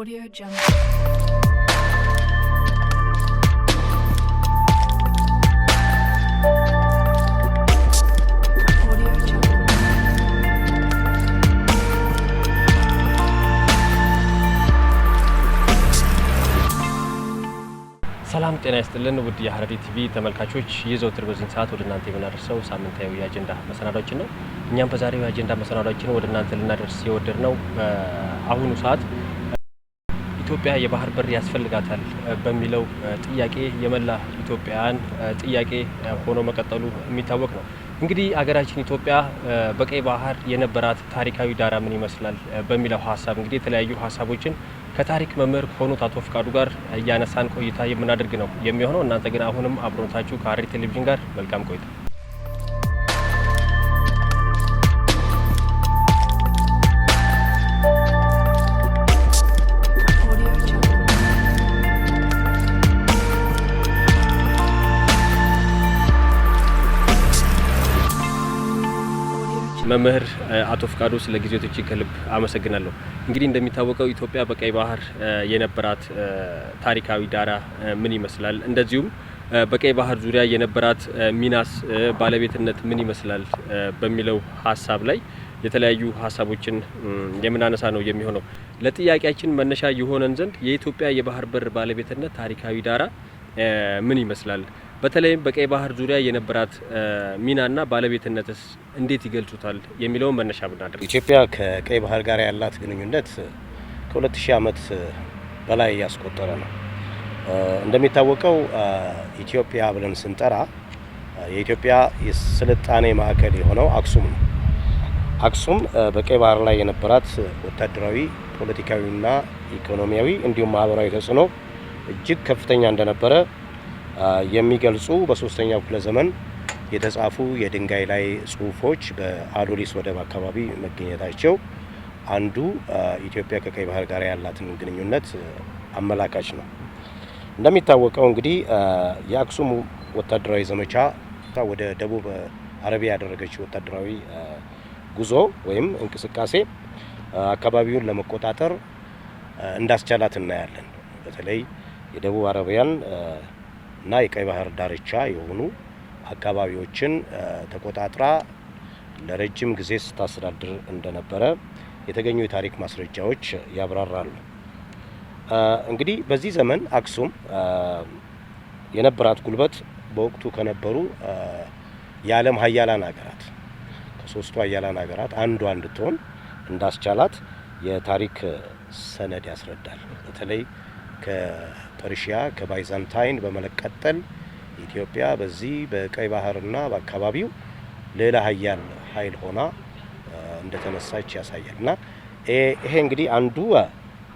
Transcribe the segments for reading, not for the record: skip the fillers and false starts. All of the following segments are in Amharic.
Audio Jungle. ሰላም ጤና ይስጥልን ውድ የሐረሪ ቲቪ ተመልካቾች የዘውትር በዚህ ሰዓት ወደ እናንተ የምናደርሰው ሳምንታዊ የአጀንዳ መሰናዶችን ነው። እኛም በዛሬው የአጀንዳ መሰናዶችን ወደ እናንተ ልናደርስ የወደድነው አሁኑ ሰዓት ኢትዮጵያ የባህር በር ያስፈልጋታል በሚለው ጥያቄ የመላ ኢትዮጵያውያን ጥያቄ ሆኖ መቀጠሉ የሚታወቅ ነው። እንግዲህ አገራችን ኢትዮጵያ በቀይ ባህር የነበራት ታሪካዊ ዳራ ምን ይመስላል በሚለው ሐሳብ እንግዲህ የተለያዩ ሐሳቦችን ከታሪክ መምህር ከሆኑት አቶ ፍቃዱ ጋር እያነሳን ቆይታ የምናደርግ ነው የሚሆነው። እናንተ ግን አሁንም አብሮታችሁ ከሐረሪ ቴሌቪዥን ጋር መልካም ቆይታ። መምህር አቶ ፍቃዱ ስለ ጊዜቶች ከልብ አመሰግናለሁ። እንግዲህ እንደሚታወቀው ኢትዮጵያ በቀይ ባህር የነበራት ታሪካዊ ዳራ ምን ይመስላል፣ እንደዚሁም በቀይ ባህር ዙሪያ የነበራት ሚናስ ባለቤትነት ምን ይመስላል በሚለው ሐሳብ ላይ የተለያዩ ሐሳቦችን የምናነሳ ነው የሚሆነው። ለጥያቄያችን መነሻ የሆነን ዘንድ የኢትዮጵያ የባህር በር ባለቤትነት ታሪካዊ ዳራ ምን ይመስላል፣ በተለይም በቀይ ባህር ዙሪያ የነበራት ሚናና ባለቤትነትስ እንዴት ይገልጹታል የሚለውን መነሻ ብናደርግ። ኢትዮጵያ ከቀይ ባህር ጋር ያላት ግንኙነት ከ2000 ዓመት በላይ ያስቆጠረ ነው። እንደሚታወቀው ኢትዮጵያ ብለን ስንጠራ የኢትዮጵያ የስልጣኔ ማዕከል የሆነው አክሱም ነው። አክሱም በቀይ ባህር ላይ የነበራት ወታደራዊ፣ ፖለቲካዊና ኢኮኖሚያዊ እንዲሁም ማህበራዊ ተጽዕኖ እጅግ ከፍተኛ እንደነበረ የሚገልጹ በሶስተኛው ክፍለ ዘመን የተጻፉ የድንጋይ ላይ ጽሁፎች በአዶሊስ ወደብ አካባቢ መገኘታቸው አንዱ ኢትዮጵያ ከቀይ ባህር ጋር ያላትን ግንኙነት አመላካች ነው። እንደሚታወቀው እንግዲህ የአክሱም ወታደራዊ ዘመቻ ወደ ደቡብ አረቢያ ያደረገችው ወታደራዊ ጉዞ ወይም እንቅስቃሴ አካባቢውን ለመቆጣጠር እንዳስቻላት እናያለን። በተለይ የደቡብ አረቢያን እና የቀይ ባህር ዳርቻ የሆኑ አካባቢዎችን ተቆጣጥራ ለረጅም ጊዜ ስታስተዳድር እንደነበረ የተገኙ የታሪክ ማስረጃዎች ያብራራሉ። እንግዲህ በዚህ ዘመን አክሱም የነበራት ጉልበት በወቅቱ ከነበሩ የዓለም ሀያላን ሀገራት ከሶስቱ ሀያላን ሀገራት አንዷ እንድትሆን እንዳስቻላት የታሪክ ሰነድ ያስረዳል። በተለይ ከፐርሺያ ከባይዛንታይን በመቀጠል ኢትዮጵያ በዚህ በቀይ ባህርና በአካባቢው ሌላ ሀያል ኃይል ሆና እንደተነሳች ያሳያልና ይሄ እንግዲህ አንዱ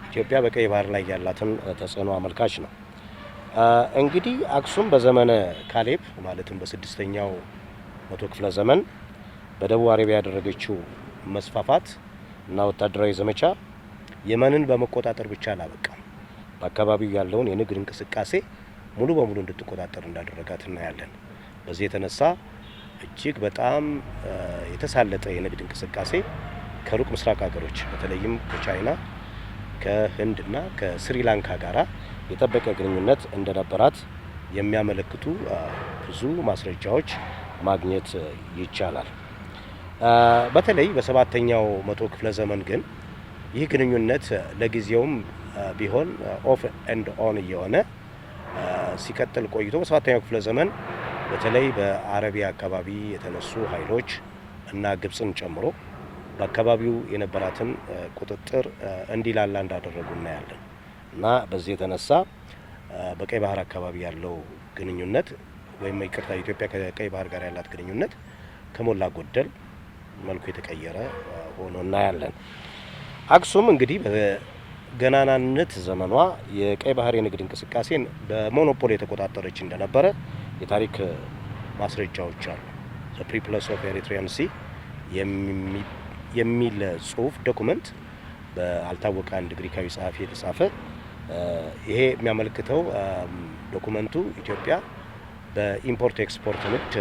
ኢትዮጵያ በቀይ ባህር ላይ ያላትን ተጽዕኖ አመልካች ነው። እንግዲህ አክሱም በዘመነ ካሌብ ማለትም በ6ኛው መቶ ክፍለ ዘመን በደቡብ አረቢያ ያደረገችው መስፋፋት እና ወታደራዊ ዘመቻ የመንን በመቆጣጠር ብቻ አላበቃም። በአካባቢው ያለውን የንግድ እንቅስቃሴ ሙሉ በሙሉ እንድትቆጣጠር እንዳደረጋት እናያለን። በዚህ የተነሳ እጅግ በጣም የተሳለጠ የንግድ እንቅስቃሴ ከሩቅ ምስራቅ ሀገሮች በተለይም ከቻይና፣ ከህንድና ከስሪላንካ ጋራ የጠበቀ ግንኙነት እንደነበራት የሚያመለክቱ ብዙ ማስረጃዎች ማግኘት ይቻላል። በተለይ በ7ኛው መቶ ክፍለ ዘመን ግን ይህ ግንኙነት ለጊዜውም ቢሆን ኦፍ ኤንድ ኦን እየሆነ ሲቀጥል ቆይቶ በ7ኛው ክፍለ ዘመን በተለይ በአረቢያ አካባቢ የተነሱ ኃይሎች እና ግብጽን ጨምሮ በአካባቢው የነበራትን ቁጥጥር እንዲላላ እንዳደረጉ እናያለን እና በዚህ የተነሳ በቀይ ባህር አካባቢ ያለው ግንኙነት ወይም ኢትዮጵያ ከቀይ ባህር ጋር ያላት ግንኙነት ከሞላ ጎደል መልኩ የተቀየረ ሆኖ እናያለን። አክሱም እንግዲህ በገናናነት ዘመኗ የቀይ ባህር የንግድ እንቅስቃሴን በሞኖፖል የተቆጣጠረች እንደነበረ የታሪክ ማስረጃዎች አሉ። ዘ ፕሪፕለስ ኦፍ ኤሪትሪያን ሲ የሚል ጽሁፍ ዶኩመንት በአልታወቀ አንድ ግሪካዊ ጸሐፊ የተጻፈ ይሄ የሚያመለክተው ዶኩመንቱ ኢትዮጵያ በኢምፖርት ኤክስፖርት ንግድ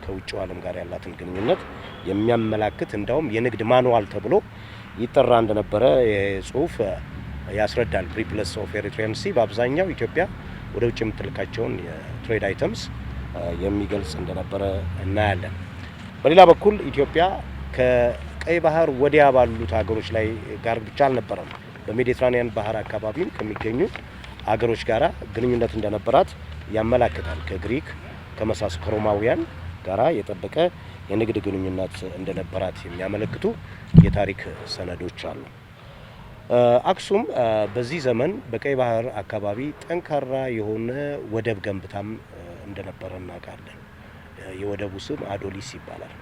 ከውጭው ዓለም ጋር ያላትን ግንኙነት የሚያመላክት እንደውም የንግድ ማኑዋል ተብሎ ይጠራ እንደነበረ ጽሁፍ ያስረዳል። ፕሪፕለስ ኦፍ ኤሪትሪያን ሲ በአብዛኛው ኢትዮጵያ ወደ ውጭ የምትልካቸውን የትሬድ አይተምስ የሚገልጽ እንደነበረ እናያለን። በሌላ በኩል ኢትዮጵያ ከቀይ ባህር ወዲያ ባሉት ሀገሮች ላይ ጋር ብቻ አልነበረም። በሜዲትራኒያን ባህር አካባቢም ከሚገኙ ሀገሮች ጋራ ግንኙነት እንደነበራት ያመላክታል። ከግሪክ ከሮማውያን ጋራ የጠበቀ የንግድ ግንኙነት እንደነበራት የሚያመለክቱ የታሪክ ሰነዶች አሉ። አክሱም በዚህ ዘመን በቀይ ባህር አካባቢ ጠንካራ የሆነ ወደብ ገንብታም እንደነበረ እናውቃለን። የወደቡ ስም አዶሊስ ይባላል።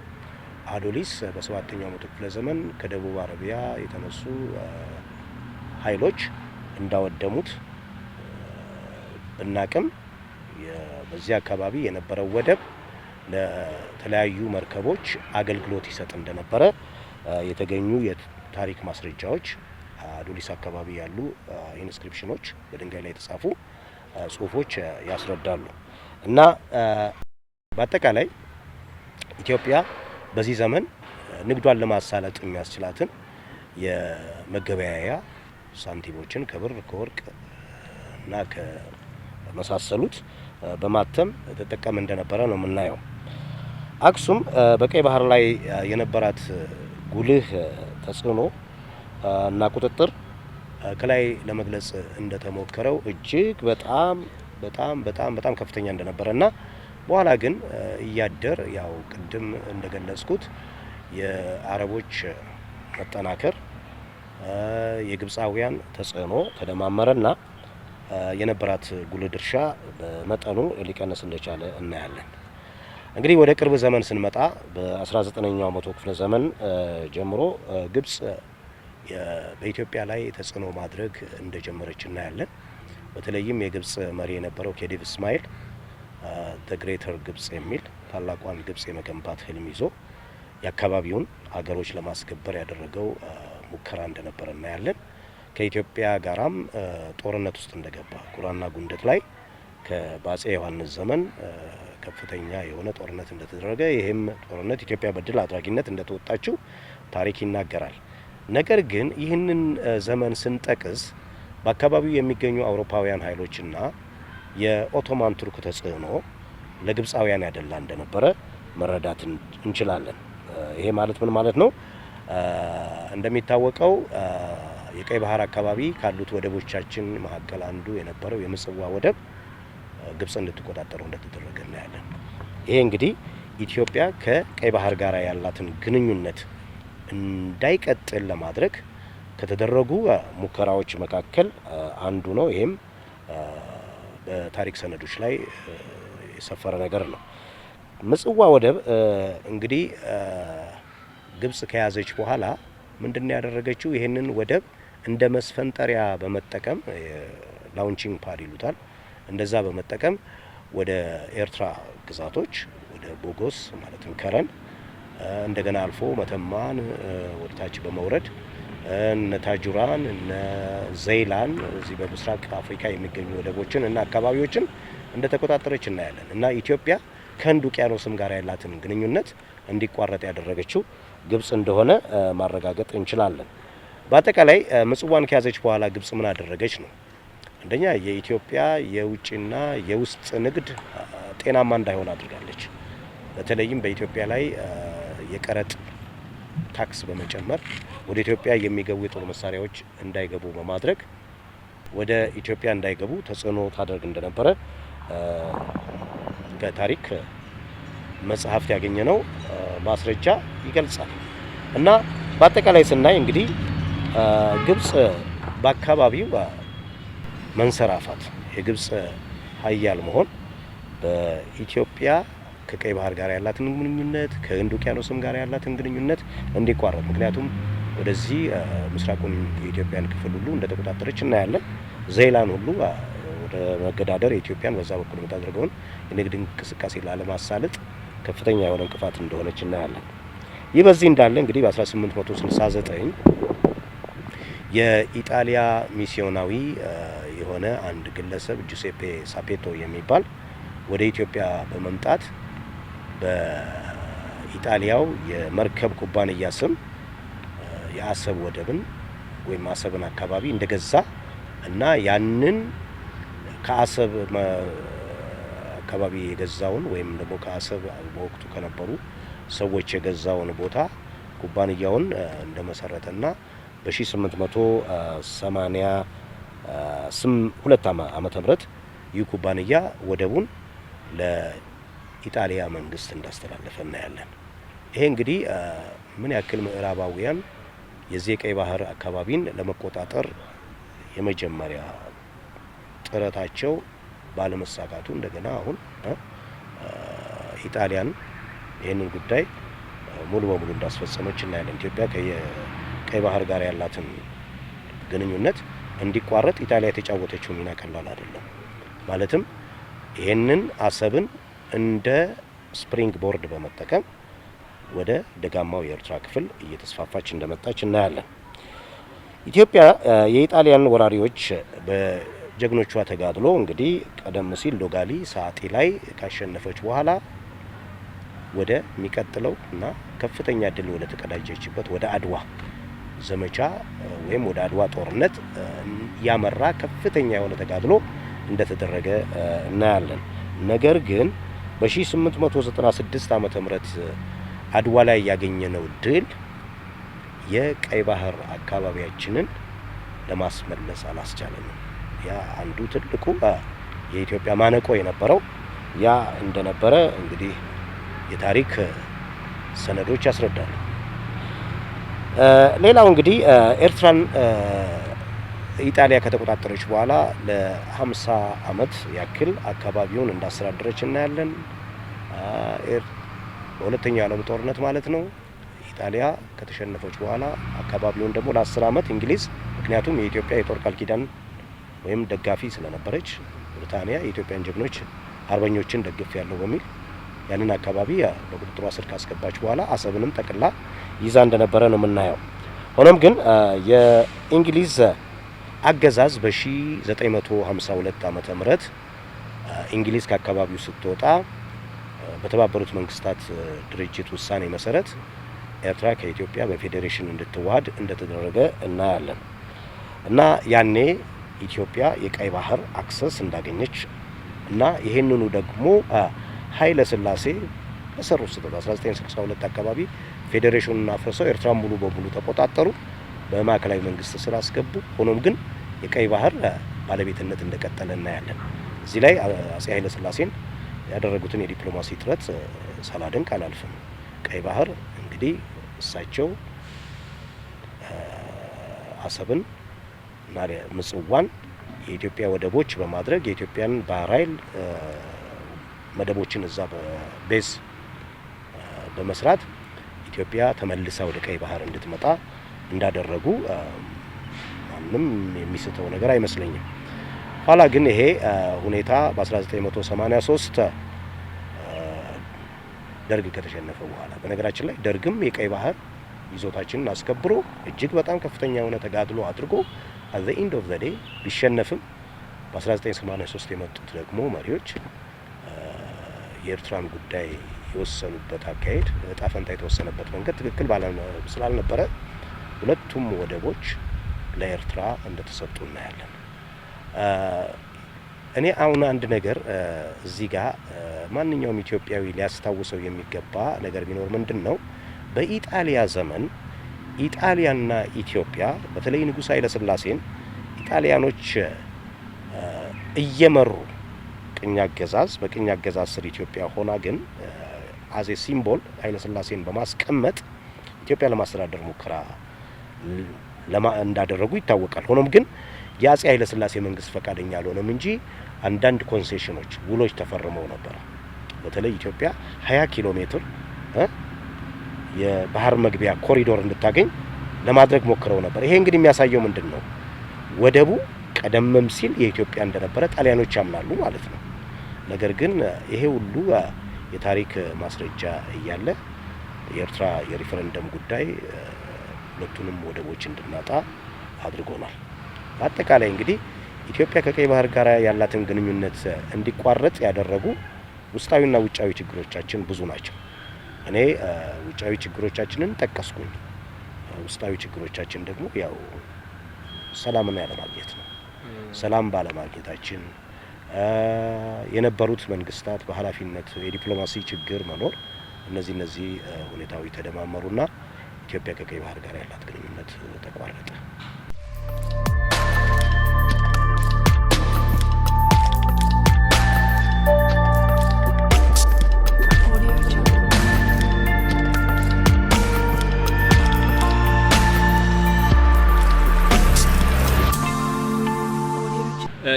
አዶሊስ በ7ኛው መቶ ክፍለ ዘመን ከደቡብ አረቢያ የተነሱ ኃይሎች እንዳወደሙት ብናቅም በዚህ አካባቢ የነበረው ወደብ ለተለያዩ መርከቦች አገልግሎት ይሰጥ እንደነበረ የተገኙ የታሪክ ማስረጃዎች አዶሊስ አካባቢ ያሉ ኢንስክሪፕሽኖች በድንጋይ ላይ የተጻፉ ጽሁፎች ያስረዳሉ። እና በአጠቃላይ ኢትዮጵያ በዚህ ዘመን ንግዷን ለማሳለጥ የሚያስችላትን የመገበያያ ሳንቲሞችን ከብር ከወርቅ እና ከመሳሰሉት በማተም ተጠቀም እንደነበረ ነው የምናየው። አክሱም በቀይ ባህር ላይ የነበራት ጉልህ ተጽዕኖ እና ቁጥጥር ከላይ ለመግለጽ እንደተሞከረው እጅግ በጣም ከፍተኛ እንደነበረና በኋላ ግን እያደር ያው ቅድም እንደገለጽኩት የአረቦች መጠናከር የግብፃውያን ተጽዕኖ ተደማመረና የነበራት ጉልህ ድርሻ በመጠኑ ሊቀንስ እንደቻለ እናያለን። እንግዲህ ወደ ቅርብ ዘመን ስንመጣ በ19ኛው መቶ ክፍለ ዘመን ጀምሮ ግብጽ በኢትዮጵያ ላይ ተጽዕኖ ማድረግ እንደጀመረች እናያለን። በተለይም የግብጽ መሪ የነበረው ኬዲቭ እስማኤል ግሬተር ግብጽ የሚል ታላቋን ግብጽ የመገንባት ህልም ይዞ የአካባቢውን አገሮች ለማስከበር ያደረገው ሙከራ እንደነበረ እናያለን። ከኢትዮጵያ ጋራም ጦርነት ውስጥ እንደገባ ጉራና ጉንደት ላይ በአፄ ዮሐንስ ዘመን ከፍተኛ የሆነ ጦርነት እንደተደረገ ይህም ጦርነት ኢትዮጵያ በድል አድራጊነት እንደተወጣችው ታሪክ ይናገራል። ነገር ግን ይህንን ዘመን ስንጠቅስ በአካባቢው የሚገኙ አውሮፓውያን ኃይሎችና የኦቶማን ቱርክ ተጽዕኖ ለግብፃውያን ያደላ እንደነበረ መረዳት እንችላለን። ይሄ ማለት ምን ማለት ነው? እንደሚታወቀው የቀይ ባህር አካባቢ ካሉት ወደቦቻችን መካከል አንዱ የነበረው የምጽዋ ወደብ ግብጽ እንድትቆጣጠረው እንደተደረገ እናያለን። ይሄ እንግዲህ ኢትዮጵያ ከቀይ ባህር ጋር ያላትን ግንኙነት እንዳይቀጥል ለማድረግ ከተደረጉ ሙከራዎች መካከል አንዱ ነው። ይሄም በታሪክ ሰነዶች ላይ የሰፈረ ነገር ነው። ምጽዋ ወደብ እንግዲህ ግብጽ ከያዘች በኋላ ምንድነው ያደረገችው? ይሄንን ወደብ እንደ መስፈንጠሪያ በመጠቀም ላውንቺንግ ፓድ ይሉታል፣ እንደዛ በመጠቀም ወደ ኤርትራ ግዛቶች ወደ ቦጎስ ማለትም ከረን እንደገና አልፎ መተማን ወደ ታች በመውረድ እነ ታጁራን እነ ዘይላን እዚህ በምስራቅ አፍሪካ የሚገኙ ወደቦችን እና አካባቢዎችን እንደተቆጣጠረች እናያለን። እና ኢትዮጵያ ከህንድ ውቅያኖስም ጋር ያላትን ግንኙነት እንዲቋረጥ ያደረገችው ግብጽ እንደሆነ ማረጋገጥ እንችላለን። በአጠቃላይ ምጽዋን ከያዘች በኋላ ግብጽ ምን አደረገች ነው? አንደኛ የኢትዮጵያ የውጭና የውስጥ ንግድ ጤናማ እንዳይሆን አድርጋለች። በተለይም በኢትዮጵያ ላይ የቀረጥ ታክስ በመጨመር ወደ ኢትዮጵያ የሚገቡ የጦር መሳሪያዎች እንዳይገቡ በማድረግ ወደ ኢትዮጵያ እንዳይገቡ ተጽዕኖ ታደርግ እንደነበረ ከታሪክ መጽሐፍት ያገኘነው ማስረጃ ይገልጻል። እና በአጠቃላይ ስናይ እንግዲህ ግብጽ በአካባቢው መንሰራፋት የግብጽ ሀያል መሆን በኢትዮጵያ ከቀይ ባህር ጋር ያላትን ግንኙነት ከህንድ ውቅያኖስም ጋር ያላትን ግንኙነት እንዲቋረጥ፣ ምክንያቱም ወደዚህ ምስራቁን የኢትዮጵያን ክፍል ሁሉ እንደተቆጣጠረች እናያለን። ዘይላን ሁሉ ወደ መገዳደር የኢትዮጵያን በዛ በኩል የምታደርገውን የንግድ እንቅስቃሴ ላለማሳለጥ ከፍተኛ የሆነ እንቅፋት እንደሆነች እናያለን። ይህ በዚህ እንዳለ እንግዲህ በ1869 የኢጣሊያ ሚስዮናዊ የሆነ አንድ ግለሰብ ጁሴፔ ሳፔቶ የሚባል ወደ ኢትዮጵያ በመምጣት በኢጣሊያው የመርከብ ኩባንያ ስም የአሰብ ወደብን ወይም አሰብን አካባቢ እንደገዛ እና ያንን ከአሰብ አካባቢ የገዛውን ወይም ደግሞ ከአሰብ በወቅቱ ከነበሩ ሰዎች የገዛውን ቦታ ኩባንያውን እንደመሰረተና በ1882 ዓመተ ምህረት ይህ ኩባንያ ወደቡን ለኢጣሊያ መንግስት እንዳስተላለፈ እናያለን። ይሄ እንግዲህ ምን ያክል ምዕራባውያን የዚህ ቀይ ባህር አካባቢን ለመቆጣጠር የመጀመሪያ ጥረታቸው ባለመሳካቱ እንደገና አሁን ኢጣሊያን ይህንን ጉዳይ ሙሉ በሙሉ እንዳስፈጸመች እናያለን። ኢትዮጵያ ከቀይ ባህር ጋር ያላትን ግንኙነት እንዲቋረጥ ኢጣሊያ የተጫወተችው ሚና ቀላል አይደለም። ማለትም ይህንን አሰብን እንደ ስፕሪንግ ቦርድ በመጠቀም ወደ ደጋማው የኤርትራ ክፍል እየተስፋፋች እንደመጣች እናያለን። ኢትዮጵያ የኢጣሊያን ወራሪዎች በጀግኖቿ ተጋድሎ እንግዲህ ቀደም ሲል ዶጋሊ ሳጢ ላይ ካሸነፈች በኋላ ወደ ሚቀጥለው እና ከፍተኛ ድል ወደ ተቀዳጀችበት ወደ አድዋ ዘመቻ ወይም ወደ አድዋ ጦርነት ያመራ ከፍተኛ የሆነ ተጋድሎ እንደተደረገ እናያለን። ነገር ግን በ1896 ዓመተ ምህረት አድዋ ላይ ያገኘነው ድል የቀይ ባህር አካባቢያችንን ለማስመለስ አላስቻለንም። ያ አንዱ ትልቁ የኢትዮጵያ ማነቆ የነበረው ያ እንደነበረ እንግዲህ የታሪክ ሰነዶች ያስረዳሉ። ሌላው እንግዲህ ኤርትራን ኢጣሊያ ከተቆጣጠረች በኋላ ለ50 ዓመት ያክል አካባቢውን እንዳስተዳደረች እናያለን። በሁለተኛው ዓለም ጦርነት ማለት ነው። ኢጣሊያ ከተሸነፈች በኋላ አካባቢውን ደግሞ ለ10 ዓመት እንግሊዝ፣ ምክንያቱም የኢትዮጵያ የጦር ቃል ኪዳን ወይም ደጋፊ ስለነበረች ብሪታንያ የኢትዮጵያን ጀግኖች አርበኞችን ደግፍ ያለው በሚል ያንን አካባቢ በቁጥጥሯ ስር ካስገባች በኋላ አሰብንም ጠቅላ ይዛ እንደነበረ ነው የምናየው። ሆኖም ግን የእንግሊዝ አገዛዝ በ1952 ዓመተ ምህረት እንግሊዝ ከአካባቢው ስትወጣ በተባበሩት መንግስታት ድርጅት ውሳኔ መሰረት ኤርትራ ከኢትዮጵያ በፌዴሬሽን እንድትዋሃድ እንደተደረገ እናያለን እና ያኔ ኢትዮጵያ የቀይ ባህር አክሰስ እንዳገኘች እና ይሄንኑ ደግሞ ኃይለ ሥላሴ በሰሩት ስህተት 1962 አካባቢ ፌዴሬሽኑን አፍርሰው ኤርትራ ሙሉ በሙሉ ተቆጣጠሩ፣ በማዕከላዊ መንግስት ስር አስገቡ። ሆኖም ግን የቀይ ባህር ባለቤትነት እንደቀጠለ እናያለን። እዚህ ላይ አጼ ኃይለ ሥላሴን ያደረጉትን የዲፕሎማሲ ጥረት ሳላደንቅ አላልፍም። ቀይ ባህር እንግዲህ እሳቸው አሰብን እና ምጽዋን የኢትዮጵያ ወደቦች በማድረግ የኢትዮጵያን ባህር ኃይል መደቦችን እዛ በቤዝ በመስራት ኢትዮጵያ ተመልሳ ወደ ቀይ ባህር እንድትመጣ እንዳደረጉ ማንም የሚስተው ነገር አይመስለኝም። ኋላ ግን ይሄ ሁኔታ በ1983 ደርግ ከተሸነፈ በኋላ በነገራችን ላይ ደርግም የቀይ ባህር ይዞታችንን አስከብሮ እጅግ በጣም ከፍተኛ የሆነ ተጋድሎ አድርጎ at the end of the day ቢሸነፍም በ1983 የመጡት ደግሞ መሪዎች የኤርትራን ጉዳይ የወሰኑበት አካሄድ እጣ ፈንታ የተወሰነበት መንገድ ትክክል ስላልነበረ ሁለቱም ወደቦች ለኤርትራ እንደተሰጡ እናያለን። እኔ አሁን አንድ ነገር እዚህ ጋር ማንኛውም ኢትዮጵያዊ ሊያስታውሰው የሚገባ ነገር ቢኖር ምንድነው፣ በኢጣሊያ ዘመን ኢጣሊያና ኢትዮጵያ በተለይ ንጉሥ ኃይለ ሥላሴን ኢጣሊያኖች እየመሩ በቅኝ አገዛዝ ስር ኢትዮጵያ ሆና ግን አዜ ሲምቦል ኃይለ ሥላሴን በማስቀመጥ ኢትዮጵያ ለማስተዳደር ሙከራ እንዳደረጉ ይታወቃል። ሆኖም ግን የአጼ ኃይለ ሥላሴ መንግስት ፈቃደኛ አልሆነም እንጂ አንዳንድ ኮንሴሽኖች ውሎች ተፈርመው ነበር። በተለይ ኢትዮጵያ 20 ኪሎ ሜትር የባህር መግቢያ ኮሪዶር እንድታገኝ ለማድረግ ሞክረው ነበር። ይሄ እንግዲህ የሚያሳየው ምንድነው፣ ወደቡ ቀደምም ሲል የኢትዮጵያ እንደነበረ ጣሊያኖች ያምናሉ ማለት ነው። ነገር ግን ይሄ ሁሉ የታሪክ ማስረጃ እያለ የኤርትራ የሪፈረንደም ጉዳይ ሁለቱንም ወደቦች እንድናጣ አድርጎናል። በአጠቃላይ እንግዲህ ኢትዮጵያ ከቀይ ባህር ጋር ያላትን ግንኙነት እንዲቋረጥ ያደረጉ ውስጣዊና ውጫዊ ችግሮቻችን ብዙ ናቸው። እኔ ውጫዊ ችግሮቻችንን ጠቀስኩኝ። ውስጣዊ ችግሮቻችን ደግሞ ያው ሰላምና ያለማግኘት ነው። ሰላም ባለማግኘታችን የነበሩት መንግስታት በኃላፊነት የዲፕሎማሲ ችግር መኖር እነዚህ ሁኔታዊ ተደማመሩና ኢትዮጵያ ከቀይ ባህር ጋር ያላት ግንኙነት ተቋረጠ።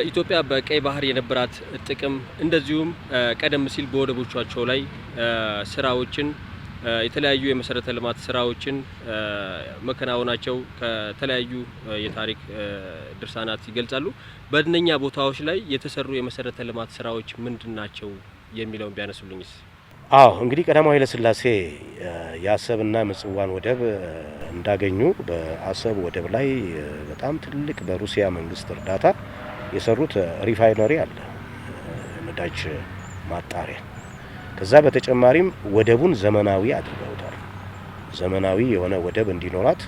ኢትዮጵያ በቀይ ባህር የነበራት ጥቅም እንደዚሁም ቀደም ሲል በወደቦቻቸው ላይ ስራዎችን የተለያዩ የመሰረተ ልማት ስራዎችን መከናወናቸው ከተለያዩ የታሪክ ድርሳናት ይገልጻሉ። በእነኛ ቦታዎች ላይ የተሰሩ የመሰረተ ልማት ስራዎች ምንድናቸው የሚለውን ቢያነሱልኝስ? እንግዲህ ቀዳማዊ ኃይለ ሥላሴ የአሰብና ምጽዋን ወደብ እንዳገኙ በአሰብ ወደብ ላይ በጣም ትልቅ በሩሲያ መንግስት እርዳታ የሰሩት ሪፋይነሪ አለ፣ ነዳጅ ማጣሪያ። ከዛ በተጨማሪም ወደቡን ዘመናዊ አድርገውታል። ዘመናዊ የሆነ ወደብ እንዲኖራት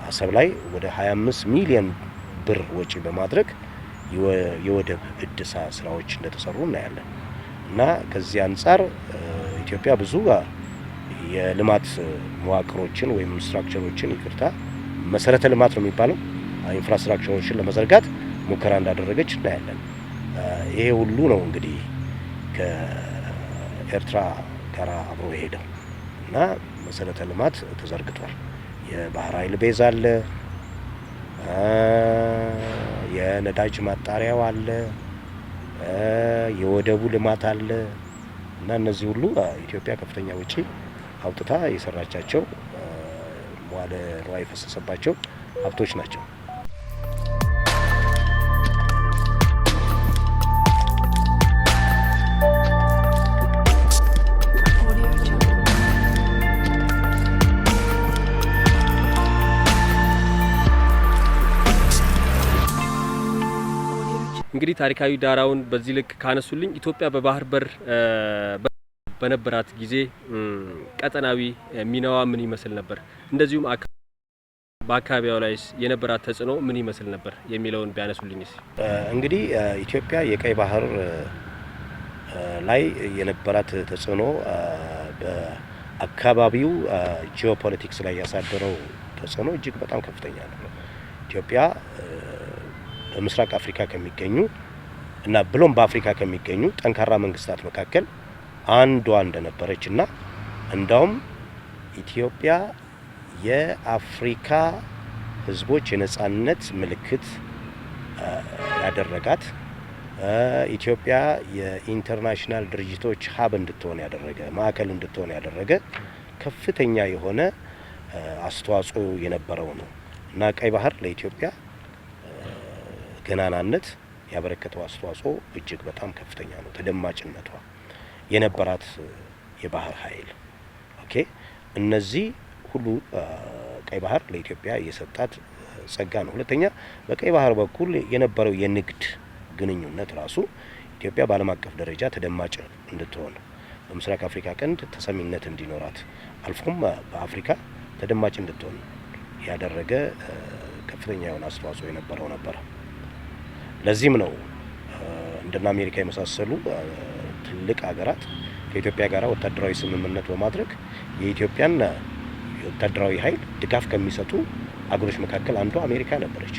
አሰብ ላይ ወደ 25 ሚሊዮን ብር ወጪ በማድረግ የወደብ እድሳ ስራዎች እንደተሰሩ እናያለን። እና ከዚህ አንጻር ኢትዮጵያ ብዙ የልማት መዋቅሮችን ወይም ስትራክቸሮችን መሰረተ ልማት ነው የሚባለው ኢንፍራስትራክቸሮችን ለመዘርጋት ሙከራ እንዳደረገች እናያለን። ይሄ ሁሉ ነው እንግዲህ ከኤርትራ ጋር አብሮ የሄደው እና መሰረተ ልማት ተዘርግቷል። የባህር ኃይል ቤዝ አለ፣ የነዳጅ ማጣሪያው አለ፣ የወደቡ ልማት አለ እና እነዚህ ሁሉ ኢትዮጵያ ከፍተኛ ወጪ አውጥታ የሰራቻቸው መዋለ ንዋይ የፈሰሰባቸው ሀብቶች ናቸው። እንግዲህ ታሪካዊ ዳራውን በዚህ ልክ ካነሱልኝ ኢትዮጵያ በባህር በር በነበራት ጊዜ ቀጠናዊ ሚናዋ ምን ይመስል ነበር? እንደዚሁም በአካባቢው ላይስ የነበራት ተጽዕኖ ምን ይመስል ነበር የሚለውን ቢያነሱልኝስ? እንግዲህ ኢትዮጵያ የቀይ ባህር ላይ የነበራት ተጽዕኖ በአካባቢው ጂኦፖለቲክስ ላይ ያሳደረው ተጽዕኖ እጅግ በጣም ከፍተኛ ነው። ኢትዮጵያ በምስራቅ አፍሪካ ከሚገኙ እና ብሎም በአፍሪካ ከሚገኙ ጠንካራ መንግስታት መካከል አንዷ እንደነበረችና እንዳውም ኢትዮጵያ የአፍሪካ ህዝቦች የነጻነት ምልክት ያደረጋት ኢትዮጵያ የኢንተርናሽናል ድርጅቶች ሀብ እንድትሆን ያደረገ ማዕከል እንድትሆን ያደረገ ከፍተኛ የሆነ አስተዋጽኦ የነበረው ነው እና ቀይ ባህር ለኢትዮጵያ ገናናነት ያበረከተው አስተዋጽኦ እጅግ በጣም ከፍተኛ ነው። ተደማጭነቷ የነበራት የባህር ኃይል እነዚህ ሁሉ ቀይ ባህር ለኢትዮጵያ የሰጣት ጸጋ ነው። ሁለተኛ በቀይ ባህር በኩል የነበረው የንግድ ግንኙነት ራሱ ኢትዮጵያ በዓለም አቀፍ ደረጃ ተደማጭ እንድትሆን በምስራቅ አፍሪካ ቀንድ ተሰሚነት እንዲኖራት አልፎም በአፍሪካ ተደማጭ እንድትሆን ያደረገ ከፍተኛ የሆነ አስተዋጽኦ የነበረው ነበር። ለዚህም ነው እንደና አሜሪካ የመሳሰሉ ትልቅ ሀገራት ከኢትዮጵያ ጋር ወታደራዊ ስምምነት በማድረግ የኢትዮጵያን ወታደራዊ ኃይል ድጋፍ ከሚሰጡ አገሮች መካከል አንዷ አሜሪካ ነበረች።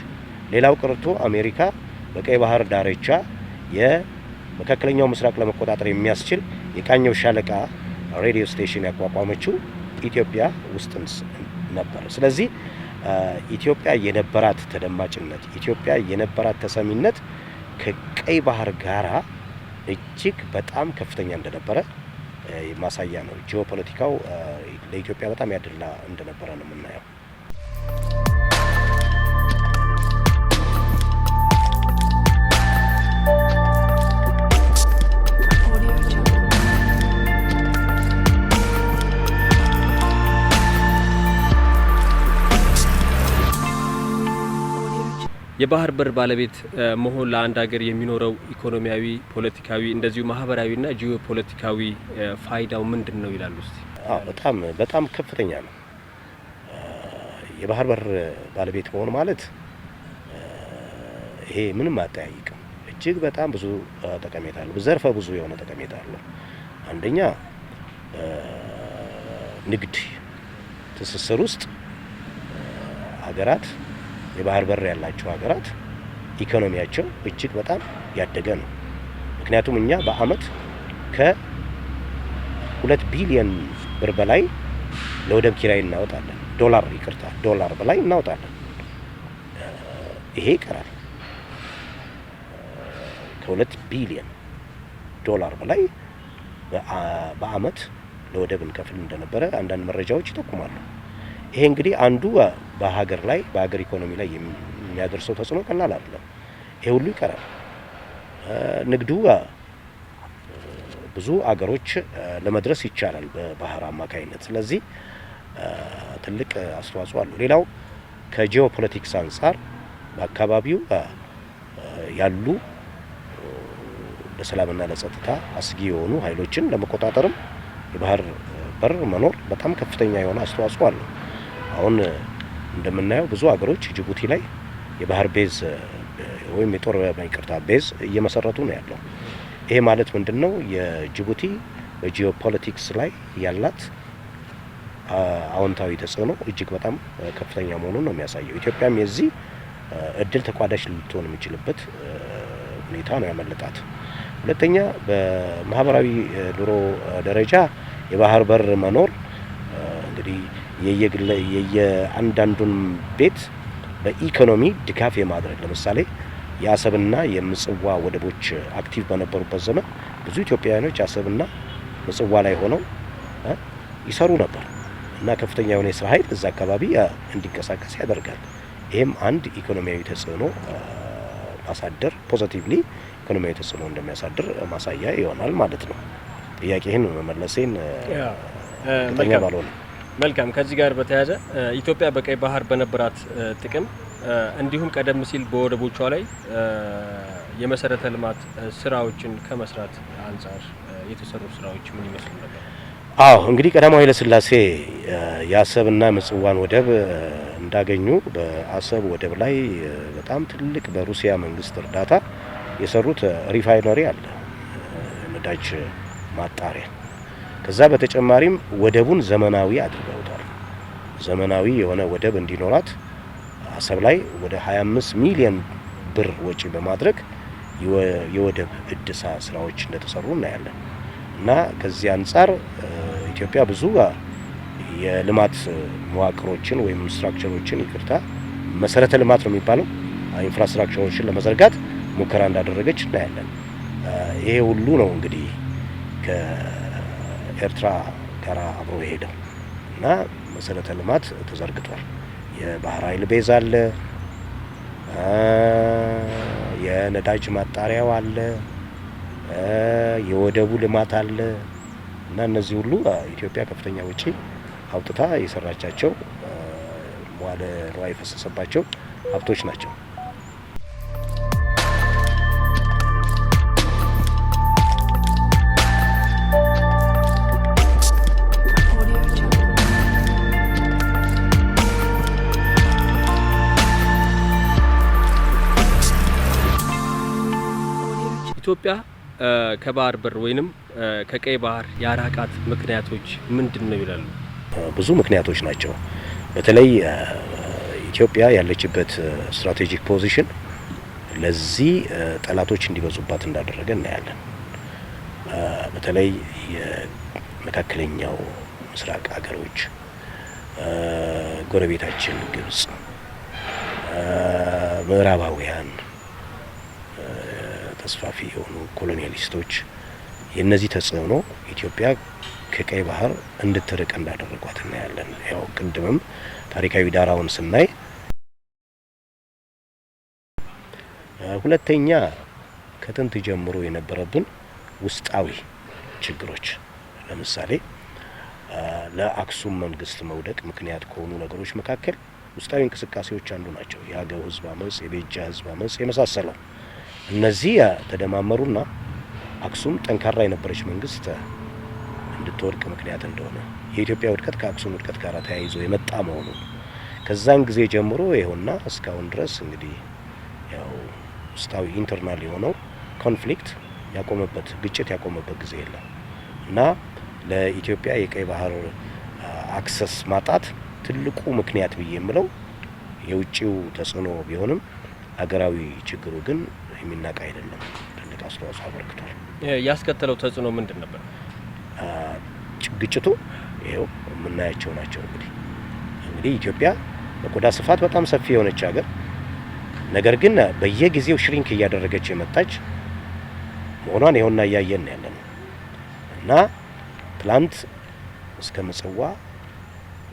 ሌላው ቀርቶ አሜሪካ በቀይ ባህር ዳርቻ የመካከለኛው ምስራቅ ለመቆጣጠር የሚያስችል የቃኘው ሻለቃ ሬዲዮ ስቴሽን ያቋቋመችው ኢትዮጵያ ውስጥ ነበር። ስለዚህ ኢትዮጵያ የነበራት ተደማጭነት፣ ኢትዮጵያ የነበራት ተሰሚነት ከቀይ ባህር ጋራ እጅግ በጣም ከፍተኛ እንደነበረ ማሳያ ነው። ጂኦፖለቲካው ለኢትዮጵያ በጣም ያደላ እንደነበረ ነው የምናየው። የባህር በር ባለቤት መሆን ለአንድ ሀገር የሚኖረው ኢኮኖሚያዊ፣ ፖለቲካዊ እንደዚሁ ማህበራዊና ጂኦፖለቲካዊ ፋይዳው ምንድነው ይላሉ? እስቲ በጣም ከፍተኛ ነው። የባህር በር ባለቤት መሆን ማለት ይሄ ምንም አጠያይቅም። እጅግ በጣም ብዙ ጠቀሜታ አለው። ዘርፈ ብዙ የሆነ ጠቀሜታ አለው። አንደኛ ንግድ ትስስር ውስጥ ሀገራት የባህር በር ያላቸው ሀገራት ኢኮኖሚያቸው እጅግ በጣም ያደገ ነው። ምክንያቱም እኛ በአመት ከ2 ቢሊዮን ብር በላይ ለወደብ ኪራይ እናወጣለን። ዶላር በላይ እናወጣለን። ይሄ ይቀራል። ከ2 ቢሊዮን ዶላር በላይ በአመት ለወደብ እንከፍል እንደነበረ አንዳንድ መረጃዎች ይጠቁማሉ። ይሄ እንግዲህ አንዱ በሀገር ኢኮኖሚ ላይ የሚያደርሰው ተጽዕኖ ቀላል አይደለም። ይሄ ሁሉ ይቀራል። ንግዱ ብዙ አገሮች ለመድረስ ይቻላል በባህር አማካይነት። ስለዚህ ትልቅ አስተዋጽኦ አለው። ሌላው ከጂኦፖለቲክስ አንጻር በአካባቢው ያሉ ለሰላምና ለጸጥታ አስጊ የሆኑ ኃይሎችን ለመቆጣጠርም የባህር በር መኖር በጣም ከፍተኛ የሆነ አስተዋጽኦ አለው። አሁን እንደምናየው ብዙ ሀገሮች ጅቡቲ ላይ የባህር ቤዝ ወይም የጦር ቤዝ እየመሰረቱ ነው ያለው። ይሄ ማለት ምንድነው? የጅቡቲ በጂኦፖለቲክስ ላይ ያላት አዎንታዊ ተጽዕኖ እጅግ በጣም ከፍተኛ መሆኑን ነው የሚያሳየው። ኢትዮጵያም የዚህ እድል ተቋዳሽ ልትሆን የሚችልበት ሁኔታ ነው ያመለጣት። ሁለተኛ በማህበራዊ ኑሮ ደረጃ የባህር በር መኖር እንግዲህ የየአንዳንዱን ቤት በኢኮኖሚ ድጋፍ የማድረግ ለምሳሌ የአሰብና የምጽዋ ወደቦች አክቲቭ በነበሩበት ዘመን ብዙ ኢትዮጵያውያኖች አሰብና ምጽዋ ላይ ሆነው ይሰሩ ነበር እና ከፍተኛ የሆነ የስራ ኃይል እዛ አካባቢ እንዲንቀሳቀስ ያደርጋል። ይሄም አንድ ኢኮኖሚያዊ ተጽዕኖ ማሳደር ፖዚቲቭሊ ኢኮኖሚያዊ ተጽዕኖ እንደሚያሳድር ማሳያ ይሆናል ማለት ነው። ጥያቄህን መመለሴን መልካም። ከዚህ ጋር በተያያዘ ኢትዮጵያ በቀይ ባህር በነበራት ጥቅም እንዲሁም ቀደም ሲል በወደቦቿ ላይ የመሰረተ ልማት ስራዎችን ከመስራት አንጻር የተሰሩ ስራዎች ምን ይመስሉ ነበር? እንግዲህ ቀዳማዊ ኃይለ ሥላሴ የአሰብና ምጽዋን ወደብ እንዳገኙ በአሰብ ወደብ ላይ በጣም ትልቅ በሩሲያ መንግስት እርዳታ የሰሩት ሪፋይነሪ አለ፣ ነዳጅ ማጣሪያ። ከዛ በተጨማሪም ወደቡን ዘመናዊ አድርገውታል። ዘመናዊ የሆነ ወደብ እንዲኖራት አሰብ ላይ ወደ 25 ሚሊዮን ብር ወጪ በማድረግ የወደብ እድሳ ስራዎች እንደተሰሩ እናያለን። እና ከዚህ አንጻር ኢትዮጵያ ብዙ የልማት መዋቅሮችን ወይም ስትራክቸሮችን መሰረተ ልማት ነው የሚባለው ኢንፍራስትራክቸሮችን ለመዘርጋት ሙከራ እንዳደረገች እናያለን። ይሄ ሁሉ ነው እንግዲህ ከኤርትራ ጋር አብሮ የሄደው እና መሰረተ ልማት ተዘርግቷል። የባህር ኃይል ቤዝ አለ፣ የነዳጅ ማጣሪያው አለ፣ የወደቡ ልማት አለ እና እነዚህ ሁሉ ኢትዮጵያ ከፍተኛ ወጪ አውጥታ የሰራቻቸው መዋለ ንዋይ የፈሰሰባቸው ሀብቶች ናቸው። ኢትዮጵያ ከባህር በር ወይንም ከቀይ ባህር ያራቃት ምክንያቶች ምንድን ነው ይላሉ? ብዙ ምክንያቶች ናቸው። በተለይ ኢትዮጵያ ያለችበት ስትራቴጂክ ፖዚሽን ለዚህ ጠላቶች እንዲበዙባት እንዳደረገ እናያለን። በተለይ የመካከለኛው ምስራቅ ሀገሮች፣ ጎረቤታችን ግብጽ፣ ምዕራባውያን ተስፋፊ የሆኑ ኮሎኒያሊስቶች የነዚህ ተጽዕኖ ኢትዮጵያ ከቀይ ባህር እንድትርቅ እንዳደረጓት እናያለን። ያው ቅድምም ታሪካዊ ዳራውን ስናይ፣ ሁለተኛ ከጥንት ጀምሮ የነበረብን ውስጣዊ ችግሮች፣ ለምሳሌ ለአክሱም መንግስት መውደቅ ምክንያት ከሆኑ ነገሮች መካከል ውስጣዊ እንቅስቃሴዎች አንዱ ናቸው። የአገው ህዝብ አመጽ፣ የቤጃ ህዝብ አመጽ የመሳሰለው እነዚህ ተደማመሩና አክሱም ጠንካራ የነበረች መንግስት እንድትወድቅ ምክንያት እንደሆነ የኢትዮጵያ ውድቀት ከአክሱም ውድቀት ጋር ተያይዞ የመጣ መሆኑ ከዛን ጊዜ ጀምሮ ይኸውና እስካሁን ድረስ እንግዲህ ያው ውስጣዊ ኢንተርናል የሆነው ኮንፍሊክት ያቆመበት ግጭት ያቆመበት ጊዜ የለም እና ለኢትዮጵያ የቀይ ባህር አክሰስ ማጣት ትልቁ ምክንያት ብዬ የምለው የውጪው ተጽዕኖ ቢሆንም አገራዊ ችግሩ ግን የሚናቅ አይደለም። ትልቅ አስተዋጽኦ አበርክቷል። ያስከተለው ተጽዕኖ ምንድን ነበር? ግጭቱ ይሄው የምናያቸው ናቸው። እንግዲህ ኢትዮጵያ በቆዳ ስፋት በጣም ሰፊ የሆነች ሀገር ነገር ግን በየጊዜው ሽሪንክ እያደረገች የመጣች መሆኗን ይኸውና እያየን ያለነው እና ትላንት እስከ ምጽዋ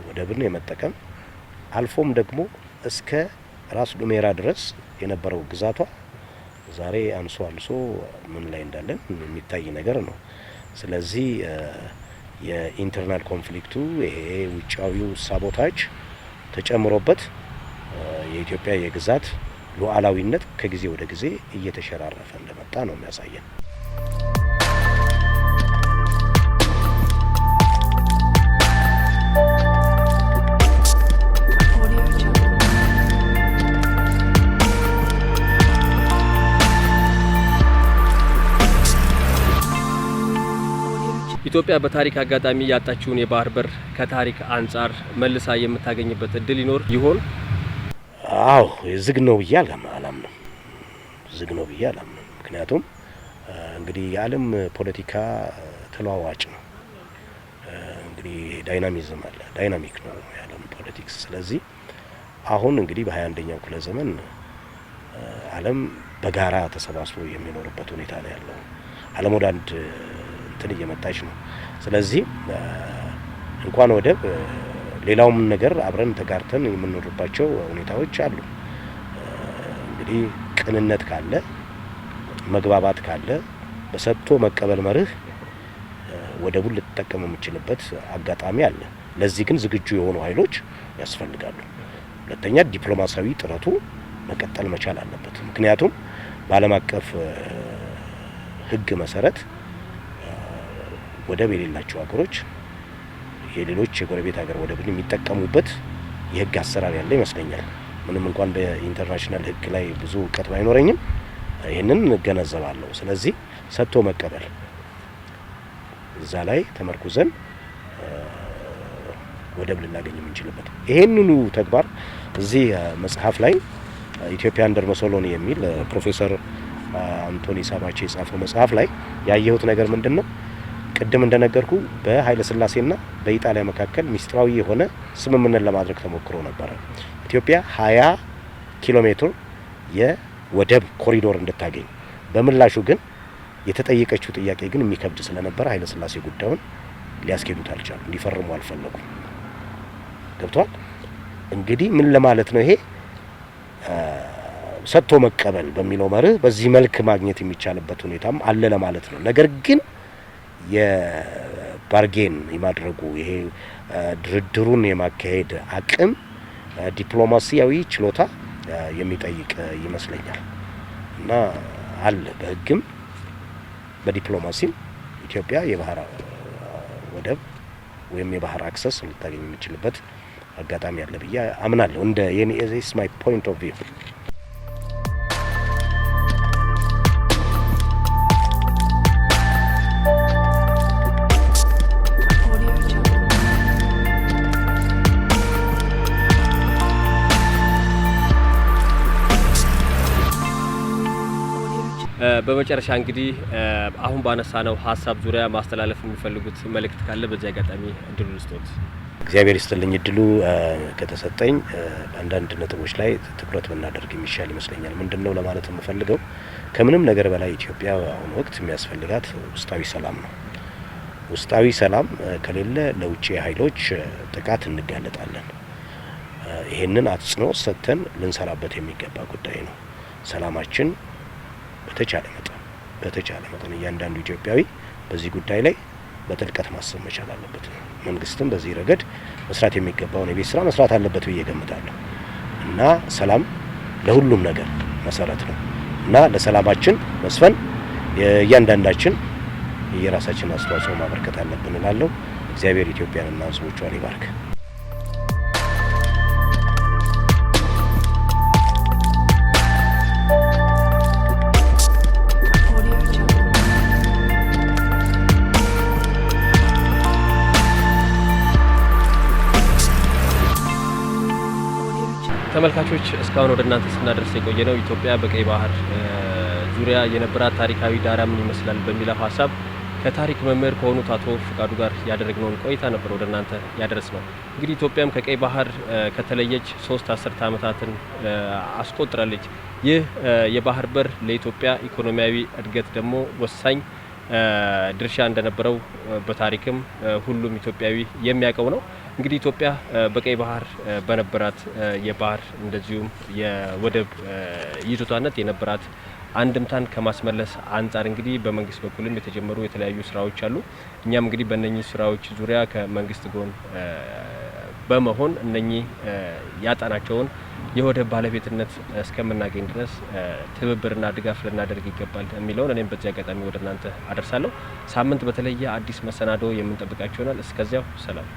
ወደብን የመጠቀም አልፎም ደግሞ እስከ ራስ ዱሜራ ድረስ የነበረው ግዛቷ ዛሬ አንሶ ምን ላይ እንዳለን የሚታይ ነገር ነው። ስለዚህ የኢንተርናል ኮንፍሊክቱ ይሄ ውጫዊው ሳቦታጅ ተጨምሮበት የኢትዮጵያ የግዛት ሉዓላዊነት ከጊዜ ወደ ጊዜ እየተሸራረፈ እንደመጣ ነው የሚያሳየን። ኢትዮጵያ በታሪክ አጋጣሚ ያጣችውን የባህር በር ከታሪክ አንጻር መልሳ የምታገኝበት እድል ይኖር ይሆን? አዎ ዝግ ነው ብዬ አላምንም። ምክንያቱም እንግዲህ የዓለም ፖለቲካ ተለዋዋጭ ነው። እንግዲህ ዳይናሚዝም አለ፣ ዳይናሚክ ነው የዓለም ፖለቲክስ። ስለዚህ አሁን እንግዲህ በ21ኛው ክፍለ ዘመን ዓለም በጋራ ተሰባስቦ የሚኖርበት ሁኔታ ነው ያለው። ዓለም ወደ አንድ እንትን እየመጣች ነው። ስለዚህ እንኳን ወደብ ሌላውም ነገር አብረን ተጋርተን የምንኖርባቸው ሁኔታዎች አሉ። እንግዲህ ቅንነት ካለ መግባባት ካለ በሰጥቶ መቀበል መርህ ወደቡን ልትጠቀም የምችልበት አጋጣሚ አለ። ለዚህ ግን ዝግጁ የሆኑ ኃይሎች ያስፈልጋሉ። ሁለተኛ ዲፕሎማሲያዊ ጥረቱ መቀጠል መቻል አለበት። ምክንያቱም በዓለም አቀፍ ሕግ መሰረት ወደብ የሌላቸው ሀገሮች የሌሎች የጎረቤት ሀገር ወደብን የሚጠቀሙበት የህግ አሰራር ያለ ይመስለኛል። ምንም እንኳን በኢንተርናሽናል ህግ ላይ ብዙ እውቀት ባይኖረኝም ይህንን እገነዘባለሁ። ስለዚህ ሰጥቶ መቀበል እዛ ላይ ተመርኩዘን ወደብ ልናገኝ የምንችልበት ይሄንኑ ተግባር እዚህ መጽሐፍ ላይ ኢትዮጵያ አንደር ሙሶሎኒ የሚል ፕሮፌሰር አንቶኒ ሳባቼ የጻፈው መጽሐፍ ላይ ያየሁት ነገር ምንድነው? ቅድም እንደነገርኩ በኃይለ ሥላሴና በኢጣሊያ መካከል ሚስጥራዊ የሆነ ስምምነት ለማድረግ ተሞክሮ ነበር። ኢትዮጵያ 20 ኪሎ ሜትር የወደብ ኮሪዶር እንድታገኝ። በምላሹ ግን የተጠየቀችው ጥያቄ ግን የሚከብድ ስለነበር ኃይለ ሥላሴ ጉዳዩን ሊያስኬዱት አልቻሉ፣ እንዲፈርሙ አልፈለጉም። ገብቷል? እንግዲህ ምን ለማለት ነው ይሄ? ሰጥቶ መቀበል በሚለው መርህ በዚህ መልክ ማግኘት የሚቻልበት ሁኔታም አለ ለማለት ነው። ነገር ግን የባርጌን የማድረጉ ይሄ ድርድሩን የማካሄድ አቅም ዲፕሎማሲያዊ ችሎታ የሚጠይቅ ይመስለኛል እና አለ በህግም በዲፕሎማሲም ኢትዮጵያ የባህር ወደብ ወይም የባህር አክሰስ ልታገኝ የሚችልበት አጋጣሚ አለ ብዬ አምናለሁ። እንደ የኔ ኢዝ ማይ ፖይንት ኦፍ ቪው። በመጨረሻ እንግዲህ አሁን ባነሳነው ሀሳብ ዙሪያ ማስተላለፍ የሚፈልጉት መልእክት ካለ በዚህ አጋጣሚ እድሉ ልስጦት። እግዚአብሔር ይስጥልኝ። እድሉ ከተሰጠኝ አንዳንድ ነጥቦች ላይ ትኩረት ብናደርግ የሚሻል ይመስለኛል። ምንድነው ለማለት የምፈልገው ከምንም ነገር በላይ ኢትዮጵያ አሁን ወቅት የሚያስፈልጋት ውስጣዊ ሰላም ነው። ውስጣዊ ሰላም ከሌለ ለውጭ ኃይሎች ጥቃት እንጋለጣለን። ይሄንን አጽንኦት ሰጥተን ልንሰራበት የሚገባ ጉዳይ ነው። ሰላማችን በተቻለ መጠን እያንዳንዱ ኢትዮጵያዊ በዚህ ጉዳይ ላይ በጥልቀት ማሰብ መቻል አለበት። መንግስትም በዚህ ረገድ መስራት የሚገባውን የቤት ስራ መስራት አለበት ብዬ ገምታለሁ እና ሰላም ለሁሉም ነገር መሰረት ነው እና ለሰላማችን መስፈን እያንዳንዳችን የራሳችን አስተዋጽኦ ማበርከት አለብን እላለሁ። እግዚአብሔር ኢትዮጵያንና ሕዝቦቿን ይባርክ። ተመልካቾች እስካሁን ወደ እናንተ ስናደርስ የቆየነው ኢትዮጵያ በቀይ ባህር ዙሪያ የነበራት ታሪካዊ ዳራ ምን ይመስላል በሚለው ሀሳብ ከታሪክ መምህር ከሆኑት አቶ ፍቃዱ ጋር ያደረግነውን ቆይታ ነበር ወደ እናንተ ያደረስነው። እንግዲህ ኢትዮጵያም ከቀይ ባህር ከተለየች 3 አስርተ ዓመታትን አስቆጥራለች። ይህ የባህር በር ለኢትዮጵያ ኢኮኖሚያዊ እድገት ደግሞ ወሳኝ ድርሻ እንደነበረው በታሪክም ሁሉም ኢትዮጵያዊ የሚያውቀው ነው። እንግዲህ ኢትዮጵያ በቀይ ባህር በነበራት የባህር እንደዚሁም የወደብ ይዞታነት የነበራት አንድምታን ከማስመለስ አንጻር እንግዲህ በመንግስት በኩልም የተጀመሩ የተለያዩ ስራዎች አሉ። እኛም እንግዲህ በእነኚህ ስራዎች ዙሪያ ከመንግስት ጎን በመሆን እነኚህ ያጣናቸውን የወደብ ባለቤትነት እስከምናገኝ ድረስ ትብብርና ድጋፍ ልናደርግ ይገባል የሚለውን እኔም በዚህ አጋጣሚ ወደ እናንተ አደርሳለሁ። ሳምንት በተለየ አዲስ መሰናዶ የምንጠብቃችሁ ይሆናል። እስከዚያው ሰላም።